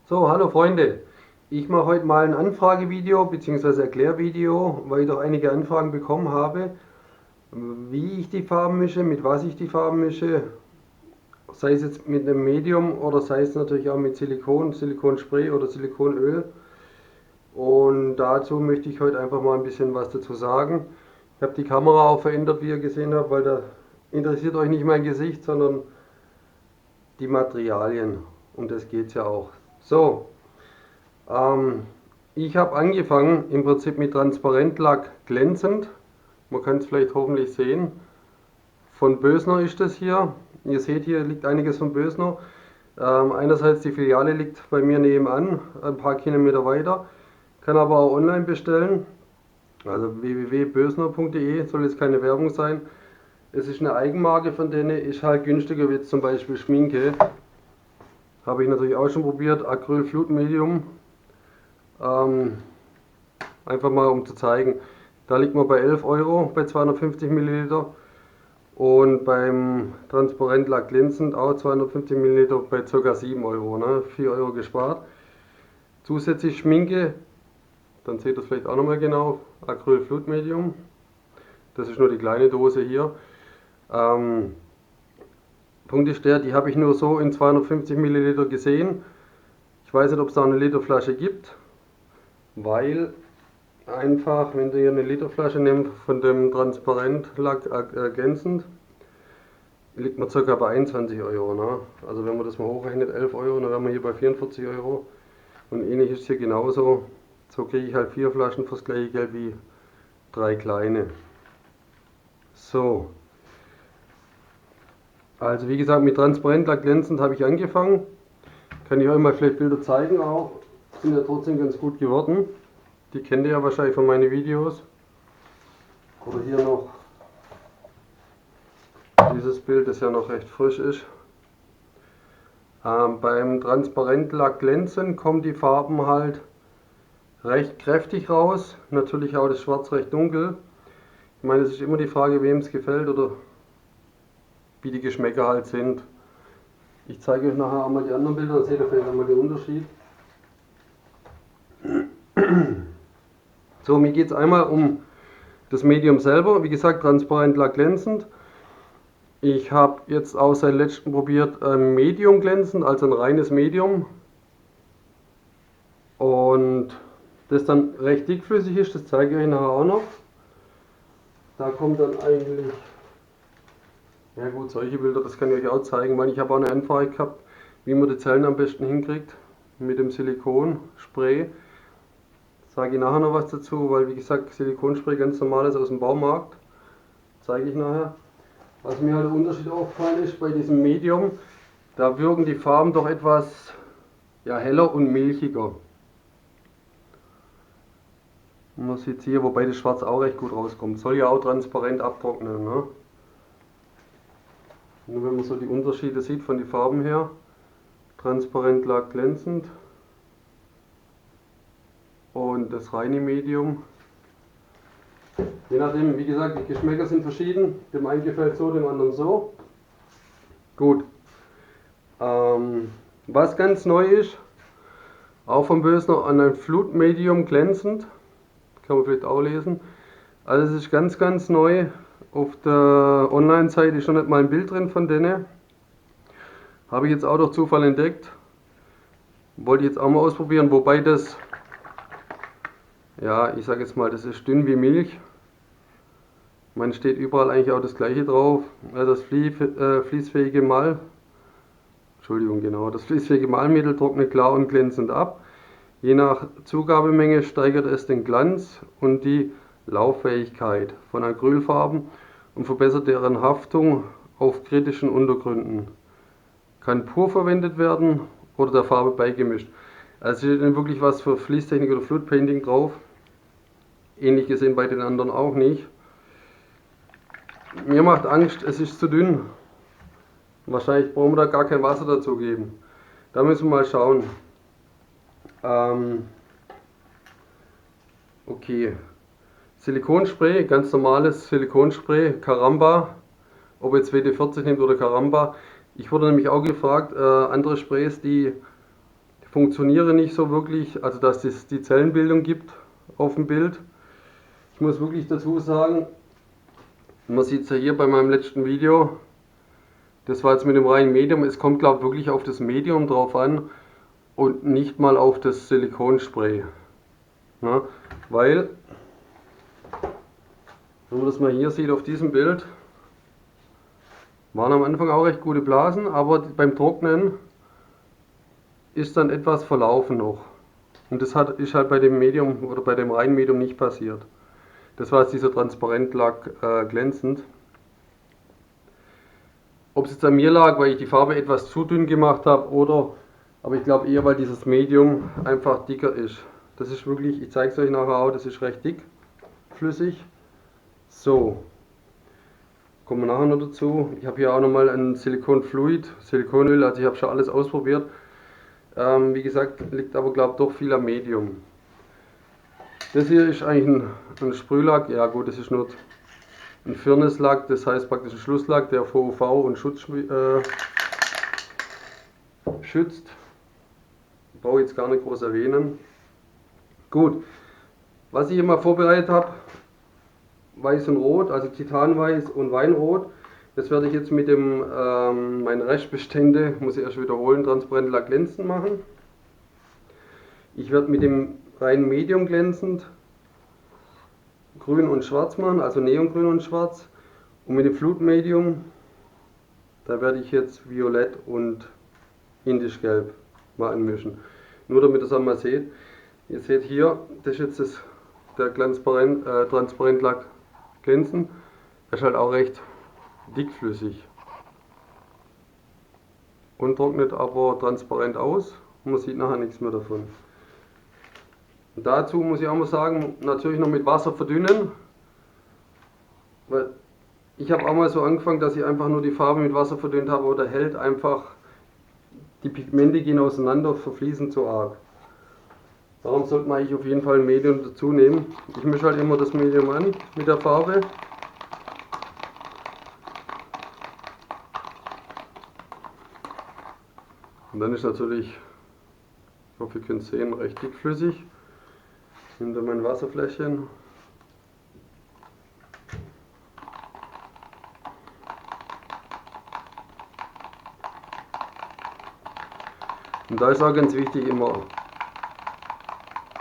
So, hallo Freunde. Ich mache heute mal ein Anfragevideo bzw. Erklärvideo, weil ich doch einige Anfragen bekommen habe, wie ich die Farben mische, mit was ich die Farben mische, sei es jetzt mit einem Medium oder sei es natürlich auch mit Silikon, Silikonspray oder Silikonöl. Und dazu möchte ich heute einfach mal ein bisschen was dazu sagen. Ich habe die Kamera auch verändert, wie ihr gesehen habt, weil da interessiert euch nicht mein Gesicht, sondern die Materialien. Um das geht es ja auch. So. Ähm, Ich habe angefangen im Prinzip mit Transparentlack glänzend. Man kann es vielleicht hoffentlich sehen. Von Bösner ist das hier. Ihr seht, hier liegt einiges von Bösner. Einerseits die Filiale liegt bei mir nebenan, ein paar Kilometer weiter. Kann aber auch online bestellen. Also www.bösner.de, soll jetzt keine Werbung sein. Es ist eine Eigenmarke von denen, ist halt günstiger wie zum Beispiel Schminke. Habe ich natürlich auch schon probiert. Acryl Flut Medium. Ähm, Einfach mal um zu zeigen. Da liegt man bei 11 Euro bei 250 Milliliter und beim Transparentlack glänzend auch 250 Milliliter bei ca. 7 Euro, ne? 4 Euro gespart. Zusätzlich Schminke, dann seht ihr es vielleicht auch nochmal genau, Acryl Flut Medium. Das ist nur die kleine Dose hier. Ähm, Punkt ist der, die habe ich nur so in 250 Milliliter gesehen. Ich weiß nicht, ob es da eine Literflasche gibt, weil einfach, wenn du hier eine Literflasche nimmst von dem Transparentlack ergänzend, liegt man ca. bei 21 Euro. Ne? Also wenn man das mal hochrechnet, 11 Euro, dann wären wir hier bei 44 Euro. Und ähnlich ist hier genauso. So kriege ich halt 4 Flaschen fürs gleiche Geld wie 3 kleine. So, also wie gesagt, mit Transparentlack glänzend habe ich angefangen. Kann ich euch mal vielleicht Bilder zeigen auch. Sind ja trotzdem ganz gut geworden. Die kennt ihr ja wahrscheinlich von meinen Videos. Oder hier noch dieses Bild, das ja noch recht frisch ist. Beim Transparentlack glänzen kommen die Farben halt recht kräftig raus. Natürlich auch das Schwarz recht dunkel. Ich meine, es ist immer die Frage, wem es gefällt oder wie die Geschmäcker halt sind. Ich zeige euch nachher auch mal die anderen Bilder, dann seht ihr vielleicht einmal den Unterschied. So, mir geht es einmal um das Medium selber. Wie gesagt, Transparentlack glänzend. Ich habe jetzt auch seit letztem probiert Medium glänzend, also ein reines Medium. Und das dann recht dickflüssig ist, das zeige ich euch nachher auch noch. Da kommt dann eigentlich, ja gut, solche Bilder, das kann ich euch auch zeigen, weil ich habe auch eine Anfrage gehabt, wie man die Zellen am besten hinkriegt mit dem Silikonspray. Sage ich nachher noch was dazu, weil wie gesagt, Silikonspray ganz normales aus dem Baumarkt, zeige ich nachher. Was mir halt der Unterschied aufgefallen ist bei diesem Medium, da wirken die Farben doch etwas ja, heller und milchiger. Man sieht es hier, wobei das Schwarz auch recht gut rauskommt. Soll ja auch transparent abtrocknen. Ne? Nur wenn man so die Unterschiede sieht von den Farben her. Transparentlack glänzend. Und das reine Medium. Je nachdem, wie gesagt, die Geschmäcker sind verschieden. Dem einen gefällt so, dem anderen so. Gut. Was ganz neu ist, auch vom Bösner, an ein Flutmedium glänzend. Kann man vielleicht auch lesen. Also es ist ganz neu. Auf der Online-Seite ist schon nicht mal ein Bild drin von denen. Habe ich jetzt auch durch Zufall entdeckt. Wollte ich jetzt auch mal ausprobieren, wobei das, ja, ich sage jetzt mal, das ist dünn wie Milch. Man steht überall eigentlich auch das gleiche drauf. Das fließfähige das fließfähige Malmittel trocknet klar und glänzend ab. Je nach Zugabemenge steigert es den Glanz und die Lauffähigkeit von Acrylfarben und verbessert deren Haftung auf kritischen Untergründen. Kann pur verwendet werden oder der Farbe beigemischt. Also steht nicht wirklich was für Fließtechnik oder Flutpainting drauf. Ähnlich gesehen bei den anderen auch nicht. Mir macht Angst, es ist zu dünn. Wahrscheinlich brauchen wir da gar kein Wasser dazu geben. Da müssen wir mal schauen. Okay. Silikonspray, ganz normales Silikonspray, Caramba. Ob jetzt WD-40 nimmt oder Caramba. Ich wurde nämlich auch gefragt, andere Sprays, die funktioniere nicht so wirklich, also dass es die Zellenbildung gibt auf dem Bild. Ich muss wirklich dazu sagen, man sieht es ja hier bei meinem letzten Video, das war jetzt mit dem reinen Medium, es kommt glaube ich wirklich auf das Medium drauf an und nicht mal auf das Silikonspray. Ja, weil, wenn man das mal hier sieht auf diesem Bild, waren am Anfang auch recht gute Blasen, aber beim Trocknen ist dann etwas verlaufen noch. Und das ist halt bei dem Medium oder bei dem reinen Medium nicht passiert. Das war jetzt dieser Transparentlack glänzend. Ob es jetzt an mir lag, weil ich die Farbe etwas zu dünn gemacht habe oder, aber ich glaube eher, weil dieses Medium einfach dicker ist. Das ist wirklich, ich zeige es euch nachher auch, das ist recht dick, flüssig. So, kommen wir nachher noch dazu. Ich habe hier auch nochmal ein Silikonfluid, Silikonöl, also ich habe schon alles ausprobiert. Wie gesagt, liegt aber glaube ich doch viel am Medium. Das hier ist eigentlich ein Sprühlack, ja gut, das ist nur ein Firnislack, das heißt praktisch ein Schlusslack, der vor UV und Schutz schützt. Ich brauche jetzt gar nicht groß erwähnen. Gut, was ich immer vorbereitet habe, Weiß und Rot, also Titanweiß und Weinrot. Das werde ich jetzt mit dem, meine Restbestände, muss ich erst wiederholen, Transparentlack glänzend machen. Ich werde mit dem reinen Medium glänzend grün und schwarz machen, also neongrün und schwarz. Und mit dem Flutmedium, da werde ich jetzt violett und indischgelb mal anmischen. Nur damit ihr es einmal seht. Ihr seht hier, das ist jetzt der Transparentlack glänzend. Der ist halt auch recht dickflüssig. Und trocknet aber transparent aus. Und man sieht nachher nichts mehr davon. Und dazu muss ich auch mal sagen, natürlich noch mit Wasser verdünnen. Weil ich habe auch mal so angefangen, dass ich einfach nur die Farbe mit Wasser verdünnt habe, oder hält einfach, die Pigmente gehen auseinander, verfließen zu arg. Darum sollte man eigentlich auf jeden Fall ein Medium dazu nehmen. Ich mische halt immer das Medium an mit der Farbe. Und dann ist natürlich, ich hoffe ihr könnt es sehen, recht dickflüssig. Ich nehme dann mein Wasserfläschchen. Und da ist auch ganz wichtig, immer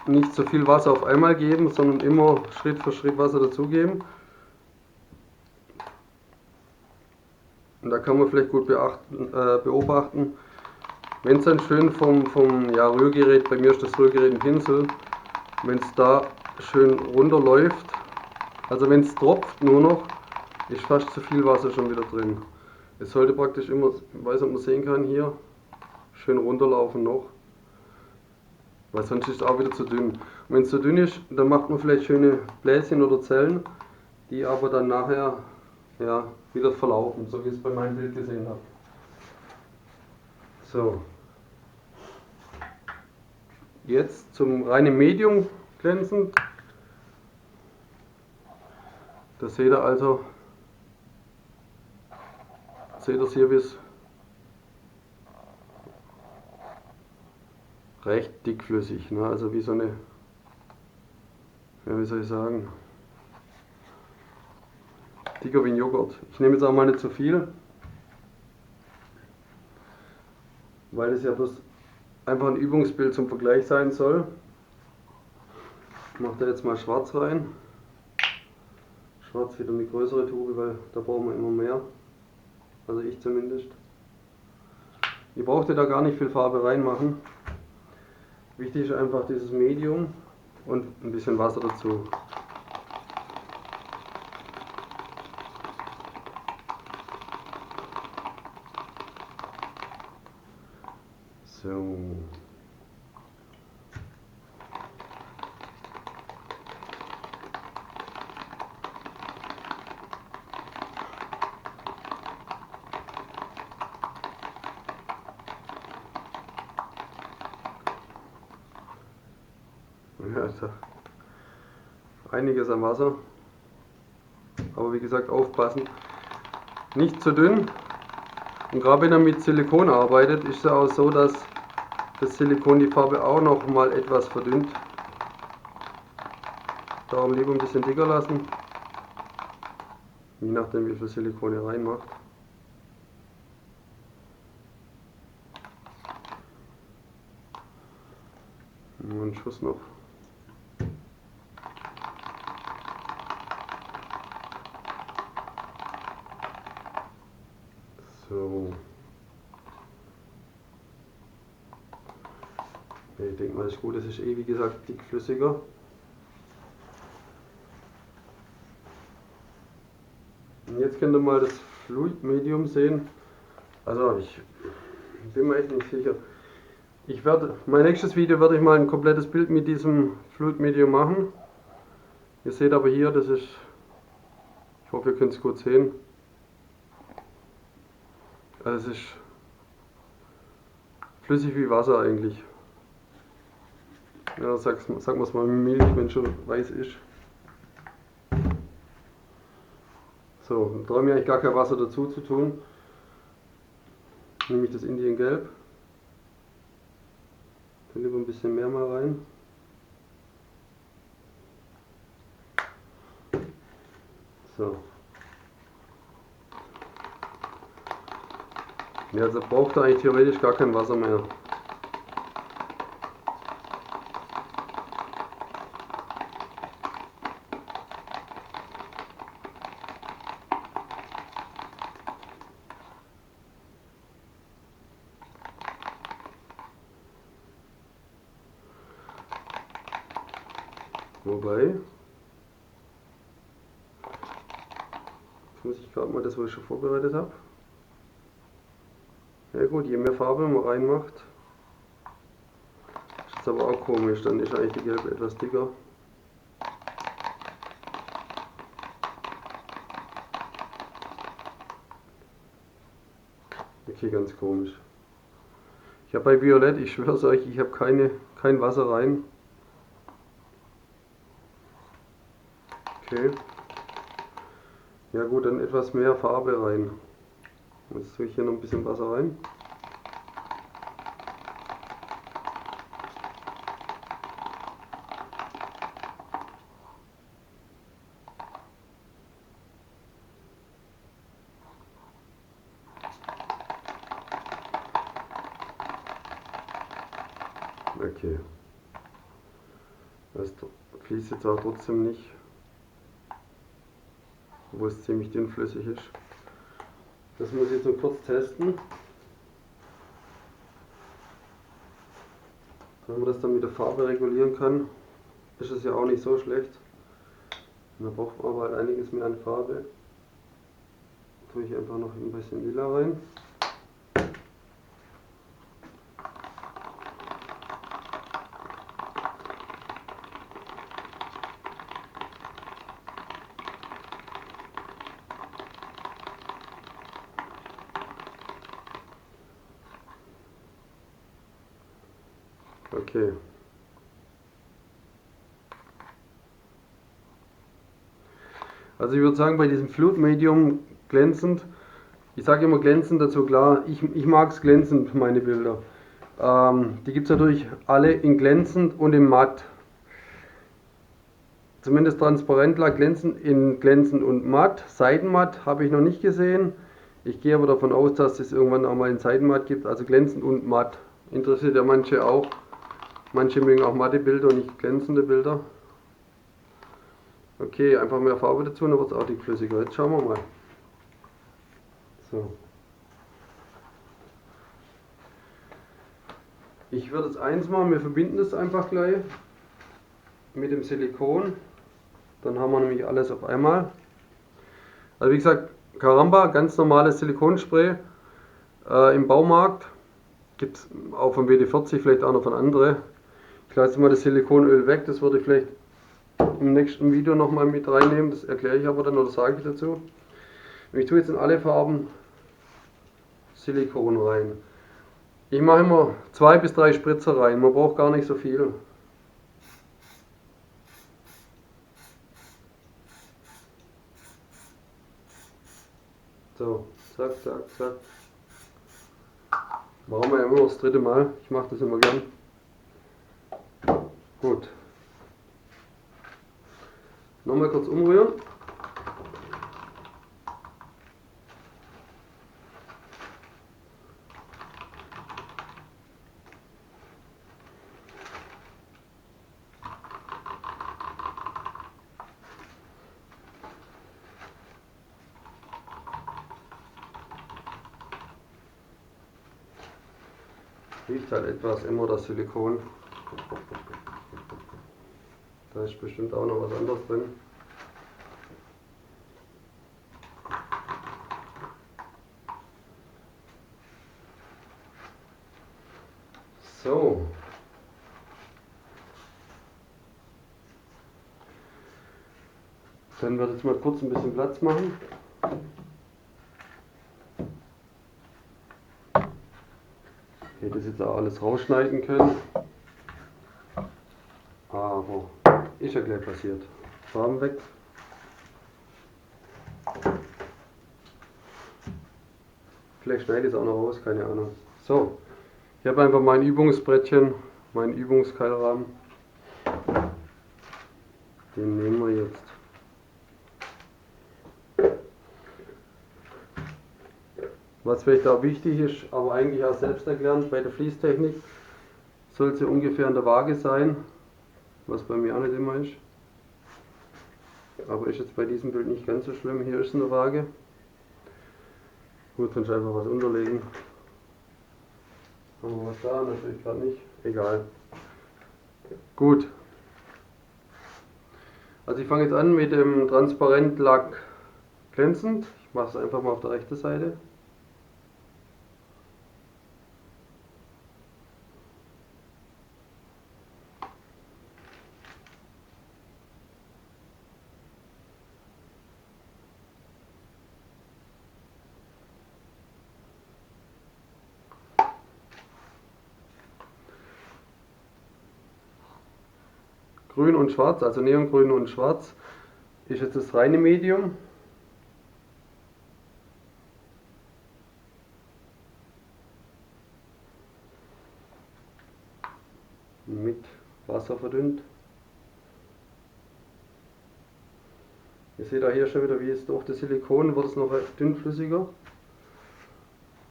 nicht so viel Wasser auf einmal geben, sondern immer Schritt für Schritt Wasser dazugeben. Und da kann man vielleicht gut beobachten, wenn es dann schön vom Rührgerät, bei mir ist das Rührgerät ein Pinsel, wenn es da schön runterläuft, also wenn es tropft nur noch, ist fast zu viel Wasser schon wieder drin. Es sollte praktisch immer, ich weiß nicht, ob man sehen kann hier, schön runterlaufen noch, weil sonst ist es auch wieder zu dünn. Und wenn es zu dünn ist, dann macht man vielleicht schöne Bläschen oder Zellen, die aber dann nachher ja, wieder verlaufen, so wie ich es bei meinem Bild gesehen habe. So. Jetzt zum reinen Medium glänzend. Da seht ihr also, seht ihr hier, wie es recht dickflüssig, ne? Also wie so eine, ja, wie soll ich sagen, dicker wie ein Joghurt. Ich nehme jetzt auch mal nicht zu viel, weil es ja bloß einfach ein Übungsbild zum Vergleich sein soll. Ich mache da jetzt mal schwarz rein. Schwarz wieder eine größere Tube, weil da brauchen wir immer mehr. Also ich zumindest. Ihr braucht ja da gar nicht viel Farbe reinmachen. Wichtig ist einfach dieses Medium und ein bisschen Wasser dazu. So. Ja, also einiges an Wasser, aber wie gesagt aufpassen, nicht zu dünn. Und gerade wenn er mit Silikon arbeitet, ist es auch so, dass das Silikon die Farbe auch noch mal etwas verdünnt. Darum lieber ein bisschen dicker lassen, je nachdem wie viel Silikon ihr reinmacht. Nur einen Schuss noch. So. Ich denke mal, das ist gut, das ist wie gesagt dickflüssiger. Und jetzt könnt ihr mal das Fluid Medium sehen. Also ich bin mir echt nicht sicher. Mein nächstes Video werde ich mal ein komplettes Bild mit diesem Fluid Medium machen. Ihr seht aber hier, das ist, ich hoffe ihr könnt es gut sehen. Also es ist flüssig wie Wasser eigentlich. Ja, sagen wir es mal Milch, wenn es schon weiß ist. So, da brauche ich eigentlich gar kein Wasser dazu zu tun. Nehme ich das Indiengelb. Dann lieber ein bisschen mehr mal rein. So. Ja, also braucht er eigentlich theoretisch gar kein Wasser mehr. Wobei, jetzt muss ich gerade mal das, was ich schon vorbereitet habe. Ja gut, je mehr Farbe man reinmacht, ist jetzt aber auch komisch, dann ist eigentlich die Gelbe etwas dicker. Okay, ganz komisch. Ich habe bei Violett, ich schwöre es euch, ich habe kein Wasser rein. Okay. Ja gut, dann etwas mehr Farbe rein. Jetzt tue ich hier noch ein bisschen Wasser rein. Okay. Das fließt jetzt auch trotzdem nicht, obwohl es ziemlich dünnflüssig ist. Das muss ich jetzt nur kurz testen. Wenn man das dann mit der Farbe regulieren kann, ist es ja auch nicht so schlecht. Da braucht man aber halt einiges mehr an Farbe. Da tue ich einfach noch ein bisschen Lila rein. Okay. Also ich würde sagen, bei diesem Fluid Medium glänzend, ich sage immer glänzend dazu, klar, ich mag es glänzend, meine Bilder. Die gibt es natürlich alle in glänzend und in matt. Zumindest Transparentlack glänzend in glänzend und matt. Seidenmatt habe ich noch nicht gesehen. Ich gehe aber davon aus, dass es irgendwann auch mal in Seidenmatt gibt, also glänzend und matt. Interessiert ja manche auch. Manche mögen auch matte Bilder und nicht glänzende Bilder. Okay, einfach mehr Farbe dazu, dann wird es auch dickflüssiger. Jetzt schauen wir mal. So. Ich würde jetzt eins machen, wir verbinden das einfach gleich mit dem Silikon. Dann haben wir nämlich alles auf einmal. Also wie gesagt, Caramba, ganz normales Silikonspray im Baumarkt. Gibt es auch von WD-40, vielleicht auch noch von anderen. Ich lasse mal das Silikonöl weg, das würde ich vielleicht im nächsten Video nochmal mit reinnehmen. Das erkläre ich aber dann oder sage ich dazu. Und ich tue jetzt in alle Farben Silikon rein. Ich mache immer 2 bis 3 Spritzer rein, man braucht gar nicht so viel. So, zack, zack, zack. Machen wir ja immer noch das dritte Mal. Ich mache das immer gern. Gut. Nochmal kurz umrühren. Riecht halt etwas immer das Silikon. Da ist bestimmt auch noch was anderes drin. So. Dann werde ich jetzt mal kurz ein bisschen Platz machen. Ich hätte das jetzt auch alles rausschneiden können. Aber ist ja gleich passiert. Farben weg. Vielleicht schneide ich es auch noch raus, keine Ahnung. So, ich habe einfach mein Übungsbrettchen, meinen Übungskeilrahmen. Den nehmen wir jetzt. Was vielleicht auch wichtig ist, aber eigentlich auch selbsterklärend bei der Fließtechnik, soll sie ungefähr in der Waage sein, was bei mir auch nicht immer ist. Aber ist jetzt bei diesem Bild nicht ganz so schlimm. Hier ist eine Waage. Gut, kannst du einfach was unterlegen. Haben wir was da? Natürlich gerade nicht. Egal. Gut. Also ich fange jetzt an mit dem Transparentlack glänzend. Ich mache es einfach mal auf der rechten Seite. Grün und Schwarz, also Neongrün und Schwarz, ist jetzt das reine Medium. Mit Wasser verdünnt. Ihr seht auch hier schon wieder, wie es durch das Silikon wird es noch dünnflüssiger.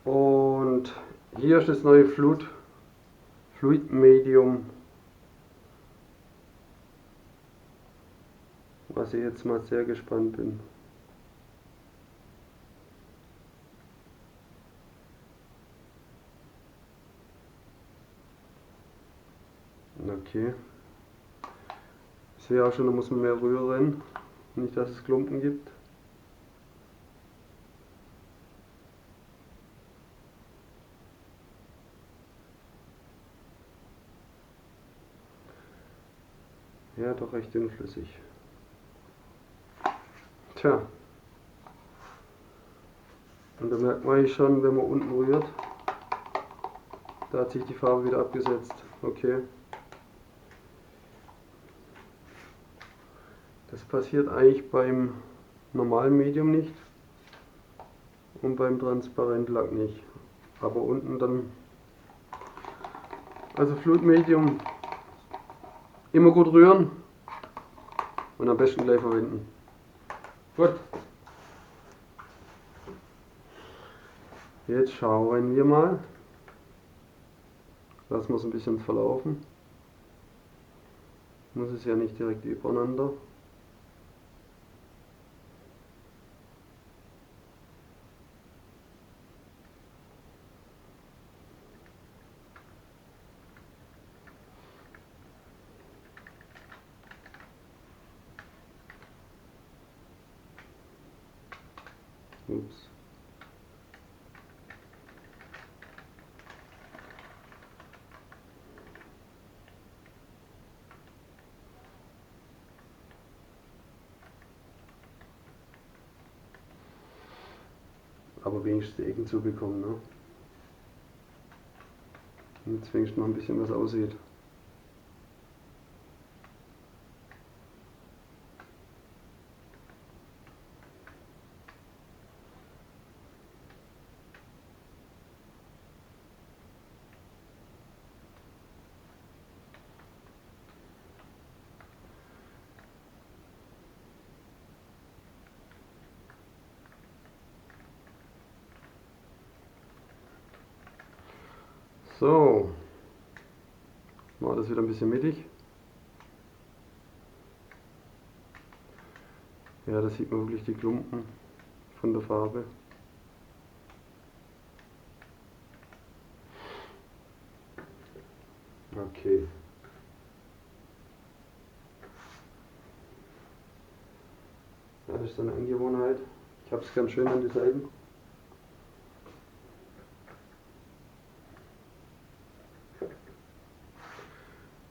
Und hier ist das neue Fluid Medium, was ich jetzt mal sehr gespannt bin. Okay. Ich sehe auch schon, da muss man mehr rühren. Nicht, dass es Klumpen gibt. Ja, doch recht dünnflüssig. Tja. Und da merkt man schon, wenn man unten rührt, da hat sich die Farbe wieder abgesetzt. Okay. Das passiert eigentlich beim normalen Medium nicht und beim Transparentlack nicht. Aber unten dann, also Fluid Medium, immer gut rühren und am besten gleich verwenden. Gut. Jetzt schauen wir mal. Lassen wir es ein bisschen verlaufen. Muss es ja nicht direkt übereinander. Ups. Aber wenigstens die Ecken zubekommen, ne? Und jetzt wenigstens noch ein bisschen was aussieht. So, war das wieder ein bisschen mittig. Ja, da sieht man wirklich die Klumpen von der Farbe. Okay. Ja, das ist so eine Angewohnheit. Ich habe es ganz schön an die Seiten.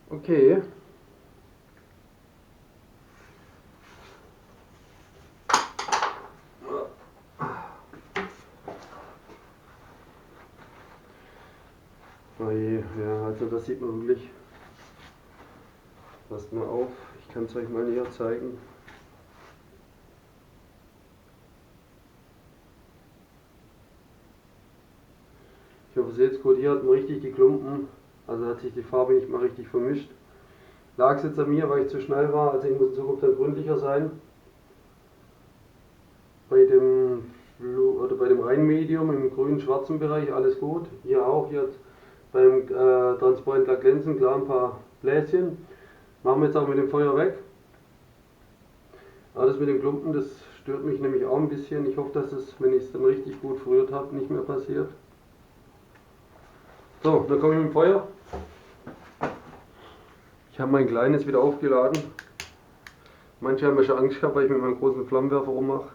Okay. Oh je, ja, also das sieht man wirklich. Passt mal auf, ich kann es euch mal näher zeigen. Ich hoffe, ihr seht es gut, hier hat man richtig die Klumpen, also hat sich die Farbe nicht mal richtig vermischt. Lag es jetzt an mir, weil ich zu schnell war, also ich muss in Zukunft dann gründlicher sein. Bei dem Reinmedium im grün-schwarzen Bereich alles gut. Hier auch, hier beim Transparent Lack Glänzen, klar ein paar Bläschen. Machen wir jetzt auch mit dem Feuer weg. Aber das mit den Klumpen, das stört mich nämlich auch ein bisschen. Ich hoffe, dass es, wenn ich es dann richtig gut verrührt habe, nicht mehr passiert. So, dann komme ich mit dem Feuer. Ich habe mein kleines wieder aufgeladen. Manche haben ja schon Angst gehabt, weil ich mit meinem großen Flammenwerfer rummache.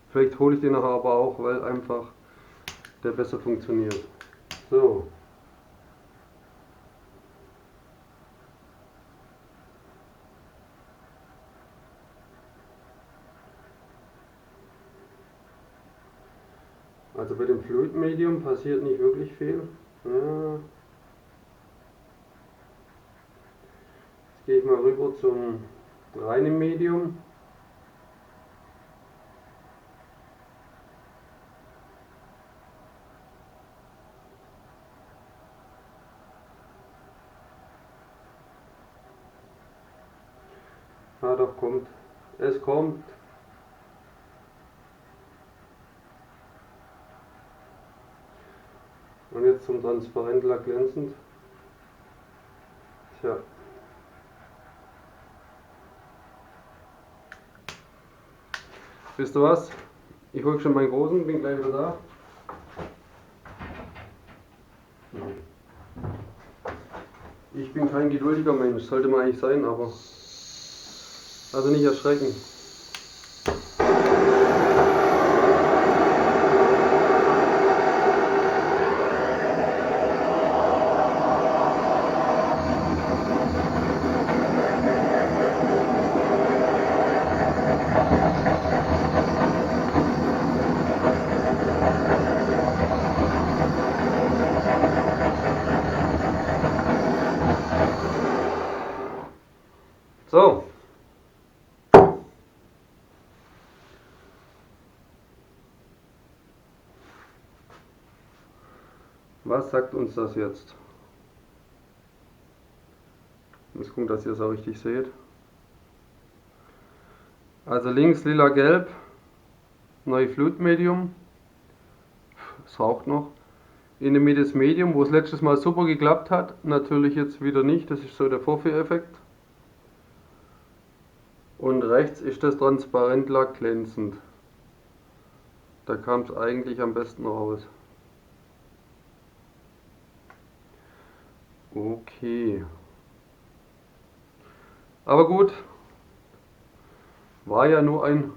Vielleicht hole ich den nachher aber auch, weil einfach der besser funktioniert. So. Also bei dem Fluid Medium passiert nicht wirklich viel. Ja. Jetzt gehe ich mal rüber zum reinen Medium. Ah, doch, kommt. Es kommt. Und jetzt zum Transparent Lack glänzend. Tja. Wisst ihr was? Ich hole schon meinen großen, bin gleich wieder da. Ich bin kein geduldiger Mensch, sollte man eigentlich sein, aber also nicht erschrecken. So. Was sagt uns das jetzt? Ich muss gucken, dass ihr es auch richtig seht. Also links lila-gelb, neue Flutmedium. Es raucht noch. In der Mitte das Medium, wo es letztes Mal super geklappt hat. Natürlich jetzt wieder nicht, das ist so der Vorführeffekt. Und rechts ist das Transparent Lack glänzend. Da kam es eigentlich am besten raus. Okay. Aber gut. War ja nur ein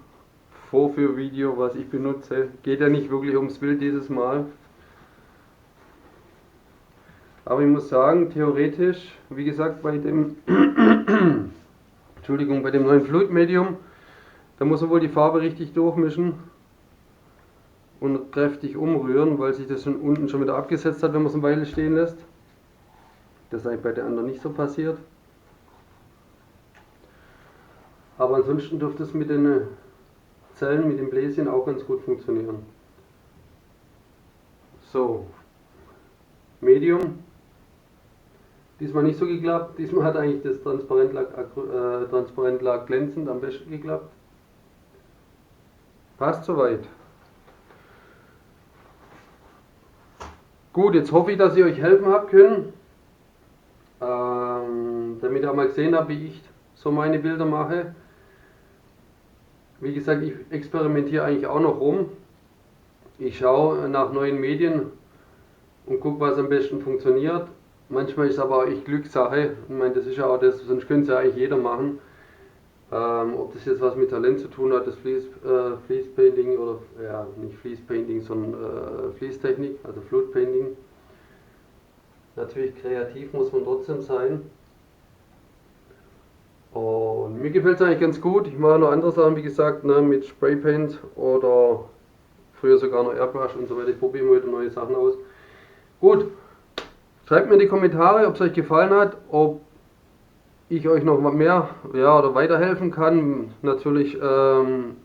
Vorführvideo, was ich benutze. Geht ja nicht wirklich ums Bild dieses Mal. Aber ich muss sagen, theoretisch, wie gesagt, bei dem Entschuldigung, bei dem neuen Fluid Medium, da muss man wohl die Farbe richtig durchmischen und kräftig umrühren, weil sich das unten schon wieder abgesetzt hat, wenn man es eine Weile stehen lässt. Das ist eigentlich bei den anderen nicht so passiert. Aber ansonsten dürfte es mit den Zellen, mit den Bläschen auch ganz gut funktionieren. So, Medium. Diesmal nicht so geklappt. Diesmal hat eigentlich das Transparent Lack glänzend am besten geklappt. Passt soweit. Gut, jetzt hoffe ich, dass ich euch helfen habe können, damit ihr mal gesehen habt, wie ich so meine Bilder mache. Wie gesagt, ich experimentiere eigentlich auch noch rum. Ich schaue nach neuen Medien und gucke, was am besten funktioniert. Manchmal ist aber auch echt Glückssache. Ich meine, das ist ja auch das, sonst könnte es ja eigentlich jeder machen. Ob das jetzt was mit Talent zu tun hat, das Fließpainting oder, ja, nicht Fließpainting, sondern Fließtechnik, also Flutpainting. Natürlich kreativ muss man trotzdem sein. Und mir gefällt es eigentlich ganz gut. Ich mache noch andere Sachen, wie gesagt, ne, mit Spraypaint oder früher sogar noch Airbrush und so weiter. Ich probiere immer wieder neue Sachen aus. Gut, schreibt mir in die Kommentare, ob es euch gefallen hat, ob ich euch noch mehr, ja, oder weiterhelfen kann. Natürlich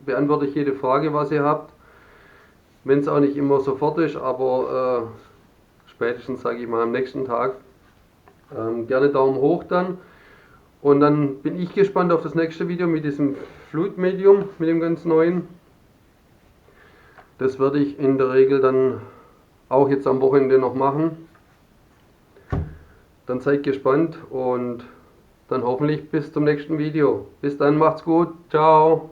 beantworte ich jede Frage, was ihr habt. Wenn es auch nicht immer sofort ist, aber spätestens, sage ich mal, am nächsten Tag. Gerne Daumen hoch dann. Und dann bin ich gespannt auf das nächste Video mit diesem Flutmedium, mit dem ganz neuen. Das werde ich in der Regel dann auch jetzt am Wochenende noch machen. Dann seid gespannt und dann hoffentlich bis zum nächsten Video. Bis dann, macht's gut, ciao.